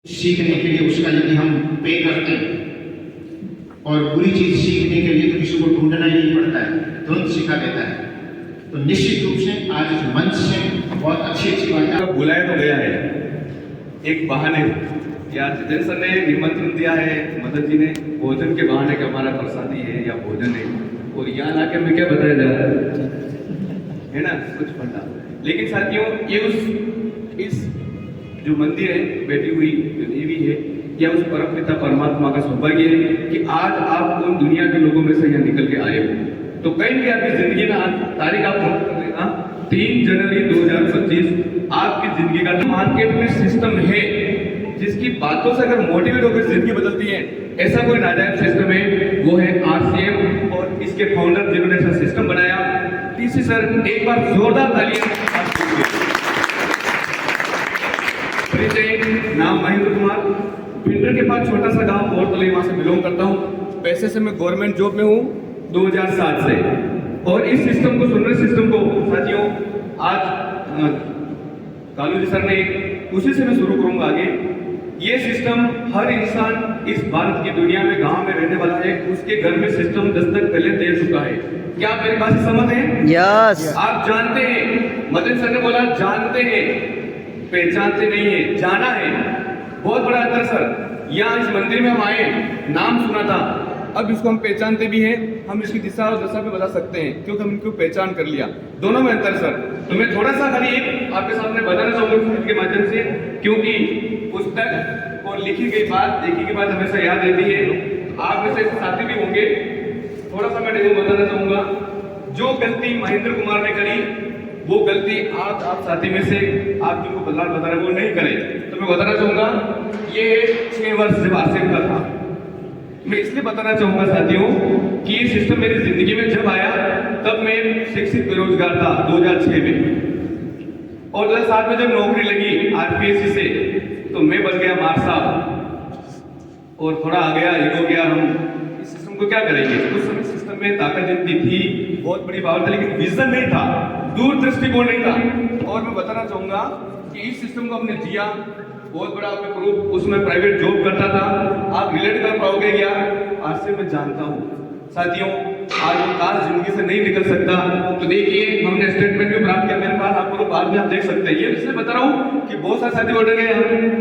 सीखने के लिए उसका यदि हम पे करते हैं और बुरी चीज सीखने के लिए तो किसी को ढूंढना ही नहीं पड़ता है, तुरंत सिखा देता है। तो निश्चित रूप से आज इस मंच से बहुत अच्छी अच्छी बातें बुलाया तो गया है एक बहाने या जितेंद्र सर ने निमंत्रण दिया है, मदन जी ने भोजन के बहाने का हमारा प्रसादी है या भोजन है, और यहाँ आके हमें क्या बताया जा रहा है ना, कुछ फंडा। लेकिन साथियों ये इस जो मंदिर है, बैठी हुई जो देवी है, यह उस परम पिता परमात्मा का सौभाग्य है कि आज आप उन दुनिया के लोगों में से यहाँ निकल के आए हो। तो कहीं भी आपकी जिंदगी में आज तारीख आप नोट कर लेना, 3 जनवरी 2025 आपकी जिंदगी का मार्केट में सिस्टम है जिसकी बातों से अगर मोटिवेट होकर जिंदगी बदलती है, ऐसा कोई नाजायज सिस्टम है, वो है आरसीएम और इसके फाउंडर जिन्होंने ऐसा सिस्टम बनाया। टीसी सर एक बार जोरदार तालियां। नाम महेंद्र कुमार, पिंडर के पास छोटा सा गांव और तले, वहां से बिलोंग करता हूँ। पैसे से मैं गवर्नमेंट जॉब में हूँ 2007 से, और इस सिस्टम को, सुनने सिस्टम को साथियों आज कालू जी सर ने, उसी से मैं शुरू करूंगा आगे। ये सिस्टम हर इंसान इस भारत की दुनिया में गांव में रहने वाला है, उसके घर में सिस्टम दस्तक पहले दे चुका है। क्या आप मेरी बात से सहमत हैं? यस। आप जानते हैं, मदन सर ने बोला जानते हैं, पहचानते नहीं है, जाना है। बहुत बड़ा अंतर सर। यहाँ इस मंदिर में हम आए, नाम सुना था, अब इसको हम पहचानते भी हैं, हम इसकी दिशा और दशा भी बता सकते हैं क्योंकि हम इनको पहचान कर लिया। दोनों में अंतर सर। तो मैं थोड़ा सा खाली एक आपके सामने बताना चाहूंगा के माध्यम से, क्योंकि पुस्तक और लिखी गई बात, देखी गई बात हमेशा याद रहती है। आप में से साथी भी होंगे, थोड़ा सा मैं बताना चाहूंगा। जो गलती महेंद्र कुमार ने करी, वो गलती आप साथी में से आप जिनको बदलाव बता रहे वो नहीं करें। तो मैं बताना चाहूंगा, ये 6 वर्ष जब आरसीएम का था, मैं इसलिए बताना चाहूंगा साथियों कि ये सिस्टम मेरी जिंदगी में जब आया तब मैं शिक्षित बेरोजगार था 2006 में, और 2007 में जब नौकरी लगी आरपीएससी से तो मैं बन गया मार साहब, और थोड़ा आ गया ईगो गया। हम इस सिस्टम को क्या करेंगे? उस समय सिस्टम में ताकत जितनी थी, बहुत बड़ी पावर था, लेकिन विजन नहीं था, दूरदृष्टिकोण नहीं था। और मैं बताना चाहूंगा कि इस सिस्टम को हमने जिया, बहुत बड़ा आपका प्रूफ, उसमें प्राइवेट जॉब करता था, आप रिलेट कर पाओगे क्या? आज से मैं जानता हूँ साथियों, आज वो कार जिंदगी से नहीं निकल सकता। तो देखिए हमने स्टेटमेंट भी प्राप्त किया मेरे पास, आपको बाद में आप देख सकते हैं। ये इसलिए बता रहा हूँ कि बहुत सारे साथी ऑर्डर गए,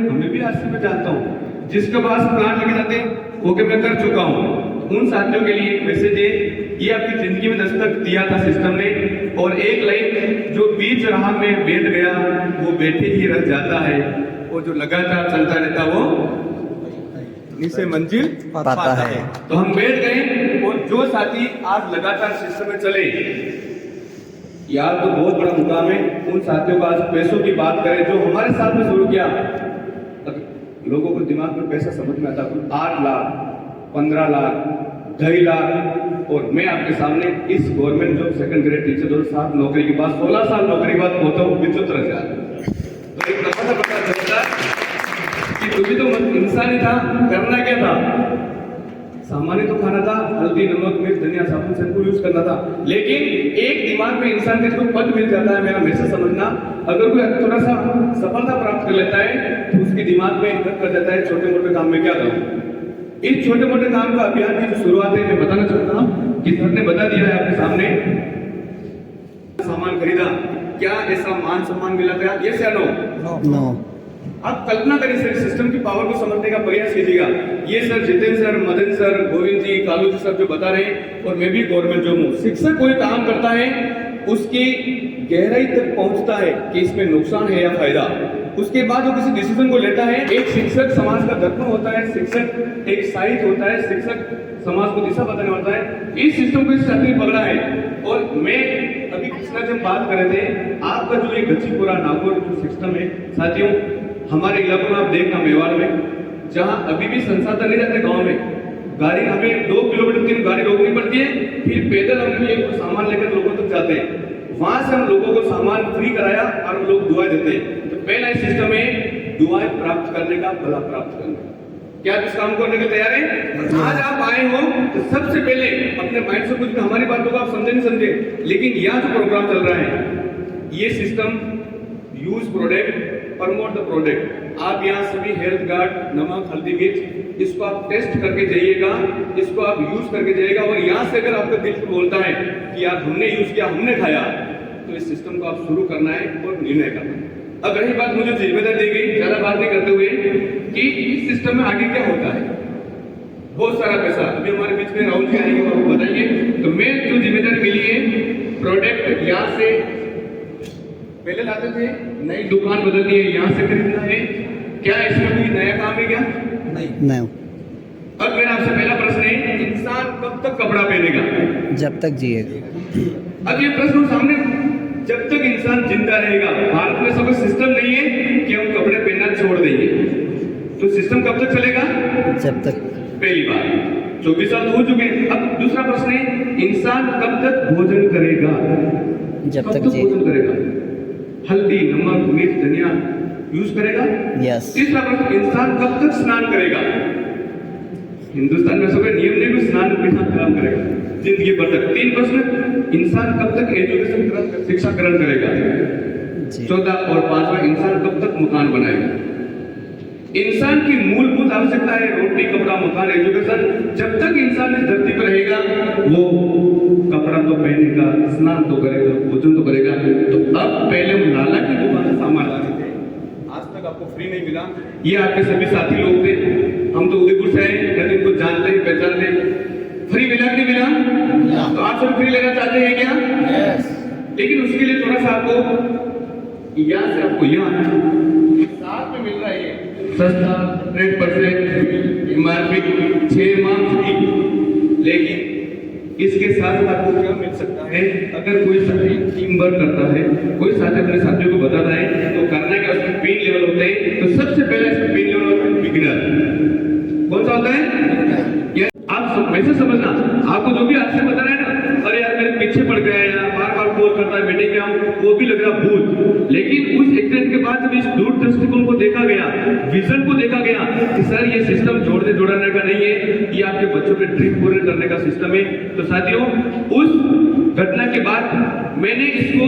हमें भी आज से मैं जानता हूँ, जिसके पास प्लान लेके जाते वो कि मैं कर चुका हूँ। उन साथियों के लिए एक मैसेज है, ये आपकी जिंदगी में दस्तक दिया था सिस्टम ने, और एक लाइन, जो बीच राह में बैठ गया वो बैठे ही रह जाता है, और जो लगातार चलता रहता वो नीचे मंजिल पाता है। तो हम बैठ गए, और जो साथी आज लगातार सिस्टम में चले, यार तो बहुत बड़ा मुकाम है। उन साथियों का आज पैसों की बात करें, जो हमारे साथ में शुरू किया, लोगों को दिमाग में पैसा समझ में आता, 8 लाख 15 लाख 2.5 लाख, और मैं आपके सामने इस government job second grade teacher 2007 नौकरी के बाद 16 साल नौकरी के बाद पहुंचा हूँ 75,000। तो एक दफा पता चलता कि तुझे तो इंसान ही था, करना क्या था? सामान्य तो खाना था, हल्दी नमक मिर्च धनिया साबुन शैम्पू यूज करना था, लेकिन एक दिमाग में इंसान के जो पद मिल जाता है, मेरा मैसेज समझना, अगर कोई थोड़ा सा सफलता प्राप्त कर लेता है तो उसके दिमाग में घर कर जाता है छोटे मोटे काम में क्या करूं। इस छोटे मोटे काम का अभियान की जो शुरुआत है, मैं बताना चाहता हूँ कि सर ने बता दिया है आपके सामने। सामान खरीदा, क्या ऐसा मान सम्मान मिला था? यस या नो? नो। आप कल्पना करिए सर, सिस्टम की पावर को समझने का प्रयास कीजिएगा। ये sir Jitendra sir, Madan sir, Govind ji, Kalu ji सब जो बता रहे हैं, और मैं भी गवर्नमेंट जॉब हूँ। शिक्षक कोई काम करता है, उसकी गहराई तक पहुंचता है कि इसमें नुकसान है या फायदा, उसके बाद वो किसी डिसीजन को लेता है। एक शिक्षक समाज का दर्पण होता है, शिक्षक एक साइज होता है, शिक्षक समाज को दिशा बताने होता है। इस सिस्टम को इस साथी ने पकड़ा है। और मैं अभी कृष्णा जब बात कर रहे थे, आपका जो ये गच्चीपुरा नागौर जो सिस्टम है साथियों, हमारे इलाकों में आप देखना, मेवाड़ में, जहाँ अभी भी संसाधन नहीं रहते गाँव में, गाड़ी हमें 2 किलोमीटर 3 गाड़ी रोकनी पड़ती है, फिर पैदल हम एक सामान लेकर लोगों तक जाते हैं। वहां से हम लोगों को सामान फ्री कराया और लोग दुआएं देते हैं। तो पहला सिस्टम है दुआएं प्राप्त करने का, भला प्राप्त करने का। क्या आप इस काम करने के तैयार हैं? आज आप आए हो तो सबसे पहले अपने माइंड से कुछ हमारी बातों को आप समझे नहीं समझे, लेकिन यहाँ जो प्रोग्राम चल रहा है, ये system use product promote the product. आप यहाँ सभी हेल्थ गार्ड, नमक, हल्दी, मिर्च, इसको आप टेस्ट करके जाइएगा, इसको आप यूज करके जाइएगा। और यहाँ से अगर आपका दिल बोलता है कि यार हमने यूज किया, हमने खाया, तो इस सिस्टम को आप शुरू करना है और निर्णय करना है। अब रही बात मुझे जिम्मेदारी दी गई, ज्यादा बात नहीं करते हुए, कि इस सिस्टम में आगे क्या होता है। बहुत सारा पैसा अभी हमारे बीच में राहुल जी आएंगे, वो आपको बताइए। तो मैं जो जिम्मेदारी मिली है, प्रोडक्ट यहाँ से पहले लाते थे, नई दुकान बदलनी है, यहाँ से खरीदना है। क्या इसमें कोई नया काम है क्या? नहीं। अब मेरा आपसे पहला प्रश्न है, इंसान कब तक कपड़ा पहनेगा? जब तक जिएगा। अब ये प्रश्न सामने, जब तक इंसान जिंदा रहेगा। भारत में सब सिस्टम नहीं है कि हम कपड़े पहनना छोड़ देंगे, तो सिस्टम कब तक चलेगा? जब तक। पहली बात, 24 साल हो चुके हैं। अब दूसरा प्रश्न है, इंसान कब तक भोजन करेगा? जब तक भोजन करेगा? हल्दी, नमक, मिर्च, धनिया यूज करेगा? यस। तीसरा प्रश्न, इंसान कब तक स्नान करेगा? हिंदुस्तान में सब नियम नहीं भी स्नान बिना काम करेगा जिंदगी भर तक। 3 प्रश्न, इंसान कब तक एजुकेशन शिक्षा ग्रहण करेगा? 14 और 5वां, इंसान कब तक मकान बनाएगा? इंसान की मूलभूत आवश्यकता है रोटी, कपड़ा, मकान, एजुकेशन। जब तक इंसान इस धरती पर रहेगा, वो कपड़ा तो पहनेगा, स्नान तो करेगा, भोजन तो करेगा। तो अब पहले हम नाला की दुकान से सामान लाते थे, आज तक आपको फ्री नहीं मिला। ये आपके सभी साथी लोग थे, हम तो उदयपुर से आए, कहते इनको जानते हैं, पहचानते हैं। फ्री मिला कि नहीं मिला? तो आप सब फ्री लेना चाहते हैं क्या? यस। लेकिन उसके लिए थोड़ा सा आपको यहाँ से आपको यहाँ साथ में मिल रहा है, सस्ता, 100% MRP, 6 माह फ्री। लेकिन इसके साथ आपको क्या मिल सकता है? अगर कोई साथी टीम वर्क करता है, कोई साथी अपने साथियों को बताता है, तो करना क्या, उसमें पेन लेवल होते हैं। तो सबसे पहले इसमें पेन लेवल होता है बिगिनर। कौन सा होता है? आप वैसे समझना, आपको जो भी आपसे बता रहे हैं ना, अरे यार मेरे पीछे पड़ गया या बार बार कॉल करता है बेटे क्या, वो भी लग रहा भूत। लेकिन उस एक्सीडेंट के बाद जब इस दूर दृष्टिकोण को देखा गया, विजन को देखा गया कि सर ये सिस्टम जोड़ने जोड़ने का नहीं है, ये आपके बच्चों पे ड्रीम पूरे करने का सिस्टम है। तो साथियों, उस घटना के बाद मैंने इसको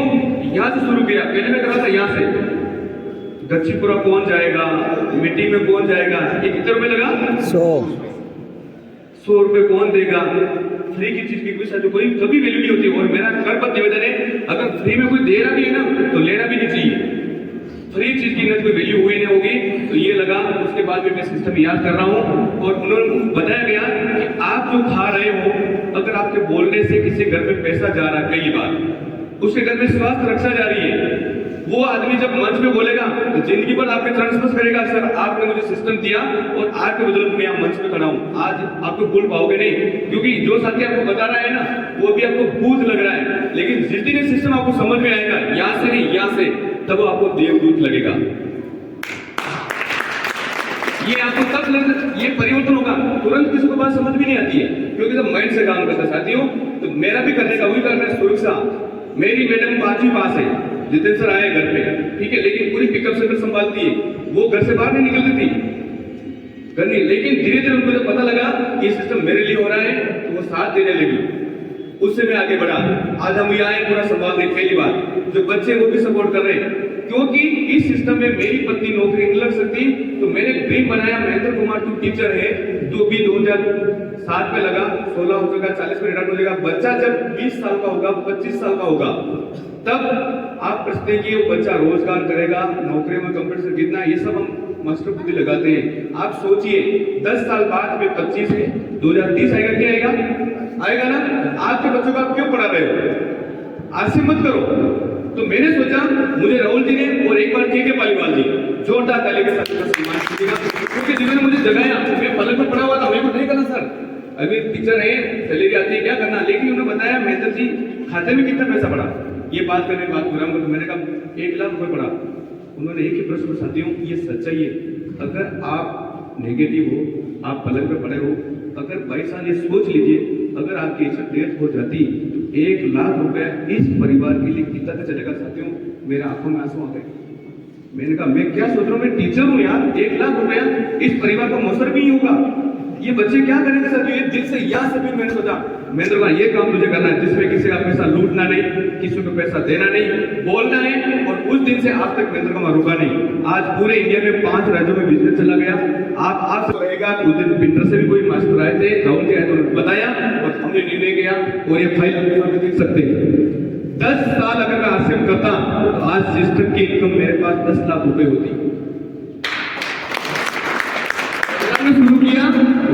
यहाँ से शुरू किया। पहले मैं कर रहा था यहाँ से, गच्चीपुरा कौन जाएगा, मिट्टी में कौन जाएगा, ये कितने रुपए लगा? 100 रुपए कौन देगा? फ्री की चीज की कोई कभी वैल्यू नहीं होती। और मेरा कर्तव्य निवेदन है, अगर फ्री में कोई दे रहा भी है ना, तो लेना भी नहीं चाहिए। फ्री चीज की कोई वैल्यू हुई नहीं होगी। तो ये लगा, उसके बाद में मैं सिस्टम याद कर रहा हूँ, और उन्होंने बताया गया कि आप जो खा रहे हो, अगर आपके बोलने से किसी घर में पैसा जा रहा है, पहली बात उसके घर में स्वास्थ्य रक्षा जा रही है, वो आदमी जब मंच में बोलेगा तो जिंदगी भर आपके ट्रांसफर करेगा, सर आपने मुझे सिस्टम दिया और आज के बदौलत मैं यहाँ मंच पे खड़ा हूँ। आज आपको भूल पाओगे नहीं, क्योंकि जो साथी आपको बता रहा है ना, वो भी आपको भूत लग रहा है। लेकिन जिस दिन ये सिस्टम आपको समझ में आएगा, यहाँ से नहीं यहाँ से, तब आपको देवदूत लगेगा। ये आपको तब ये परिवर्तन होगा। तुरंत किसी को बात समझ भी नहीं आती है, क्योंकि जब माइंड से काम करता है साथियों। तो मेरा भी करने का वही करना है, सुरक्षा। मेरी मैडम 5वीं पास है, जितेंद्र सर आए घर पे, ठीक है, लेकिन पूरी पिकअप सेंटर संभालती है, वो घर से बाहर नहीं निकलती थी करनी। लेकिन धीरे धीरे उनको जब पता लगा कि ये सिस्टम मेरे लिए हो रहा है, तो वो साथ देने लगी, उससे मैं आगे बढ़ा। आज हम यहाँ आए, पूरा संभाल रहे। पहली बात, जो बच्चे वो भी सपोर्ट कर रहे हैं, क्योंकि इस सिस्टम में मेरी पत्नी नौकरी नहीं लग सकती। तो मैंने ड्रीम बनाया, महेंद्र कुमार जो टीचर है, जो भी 2007 में लगा, 16 हो जाएगा, 40 में रिटायर हो जाएगा। बच्चा जब 20 साल का होगा, 25 साल का होगा, तब आप प्रश्न की वो बच्चा रोजगार करेगा, नौकरी में कंपटीशन कितना, ये सब हम मास्टर बुद्धि लगाते हैं। आप सोचिए 10 साल बाद में 25 है, 2030 आएगा, क्या आएगा? आएगा ना। आपके बच्चों को आप क्यों पढ़ा रहे हो? आज से मत करो। तो मैंने सोचा, मुझे राहुल जी ने और एक बार के पालीवाल जी जोरदार ताली के साथ सम्मान कीजिएगा, क्योंकि जिन्होंने मुझे जगाया। मैं पलक में पड़ा हुआ था, मेरे को नहीं करना सर, अभी टीचर है, सैलरी आती है, क्या करना। लेकिन उन्होंने बताया महेंद्र जी खाते में कितना पैसा पड़ा, ये बात करने के बाद पूरा मैंने कहा 1 लाख रुपए पड़ा। उन्होंने एक ही प्रश्न, साथियों ये सच्चाई है, अगर आप नेगेटिव हो, आप पलक में पड़े हो, अगर 22 साल ये सोच लीजिए, अगर आपकी डेथ हो जाती तो 1 लाख रुपए इस परिवार के लिए कितना चलेगा साथियों। मेरे आंखों में आंसू आ गए। मैंने कहा मैं क्या सोच रहा हूँ, मैं टीचर हूँ यार, 1 लाख रुपया इस परिवार का मौसर भी नहीं होगा, ये बच्चे क्या करेंगे साथियों। ये दिल से यहाँ से भी मैंने सोचा महेंद्र कुमार ये काम तुझे करना है जिसमें किसी का पैसा लूटना नहीं, किसी को पैसा देना नहीं, बोलना है। और उस दिन से आज तक महेंद्र कुमार रुका नहीं। आज पूरे इंडिया में 5 राज्यों में बिजनेस चला गया। आप आज से रहेगा, उस दिन पिंटर से भी कोई मास्टर आए थे, राहुल जी आए थे, उन्होंने बताया और हमने निर्णय किया। और ये फाइल आप देख सकते हैं। 10 साल अगर मैं आरसीएम करता तो आज सिस्टम की इनकम मेरे पास 10 लाख रुपए होती। हमने शुरू किया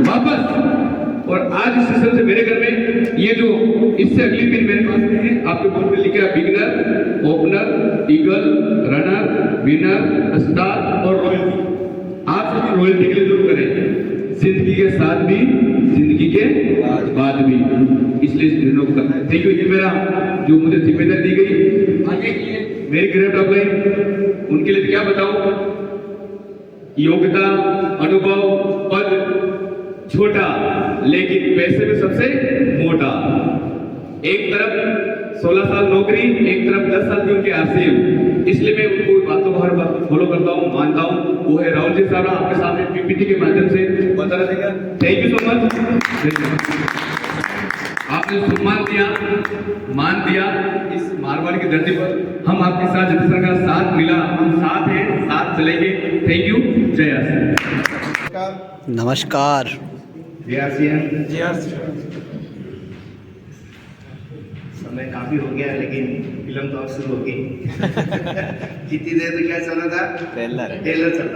वापस, और आज इस सिस्टम से मेरे घर में ये जो इससे अगली पिन मेरे पास में है, आपके बोर्ड पे लिखा है beginner, opener, eagle, runner, winner, star और रॉयल्टी। आप सभी रॉयल्टी के लिए जरूर करें, जिंदगी के साथ भी, जिंदगी के बाद भी, इसलिए इस निर्णय को करना है। Thank you. ये मेरा जो मुझे जिम्मेदारी दी गई आगे के लिए मेरे ग्रेड अपलाइन, उनके लिए क्या बताऊं, योग्यता, अनुभव, पद छोटा लेकिन पैसे में सबसे मोटा। एक तरफ 16 साल नौकरी, एक तरफ 10 साल की उनके आरसीएम, इसलिए मैं उनको बातों को हर बात फॉलो करता हूँ, मानता हूँ। वो है राहुल जी साहब, आपके सामने पीपीटी के माध्यम से बता रहेगा। Thank you so much. आपने सम्मान दिया, मान दिया इस मारवाड़ की धरती पर। हम आपके साथ जिस तरह का साथ मिला, हम साथ हैं, साथ चलेंगे। Thank you. जय आर। नमस्कार। समय काफी हो गया लेकिन फिल्म तो अब शुरू हो गई। कितनी देर तक क्या चल रहा था? ट्रेलर चल रहा था।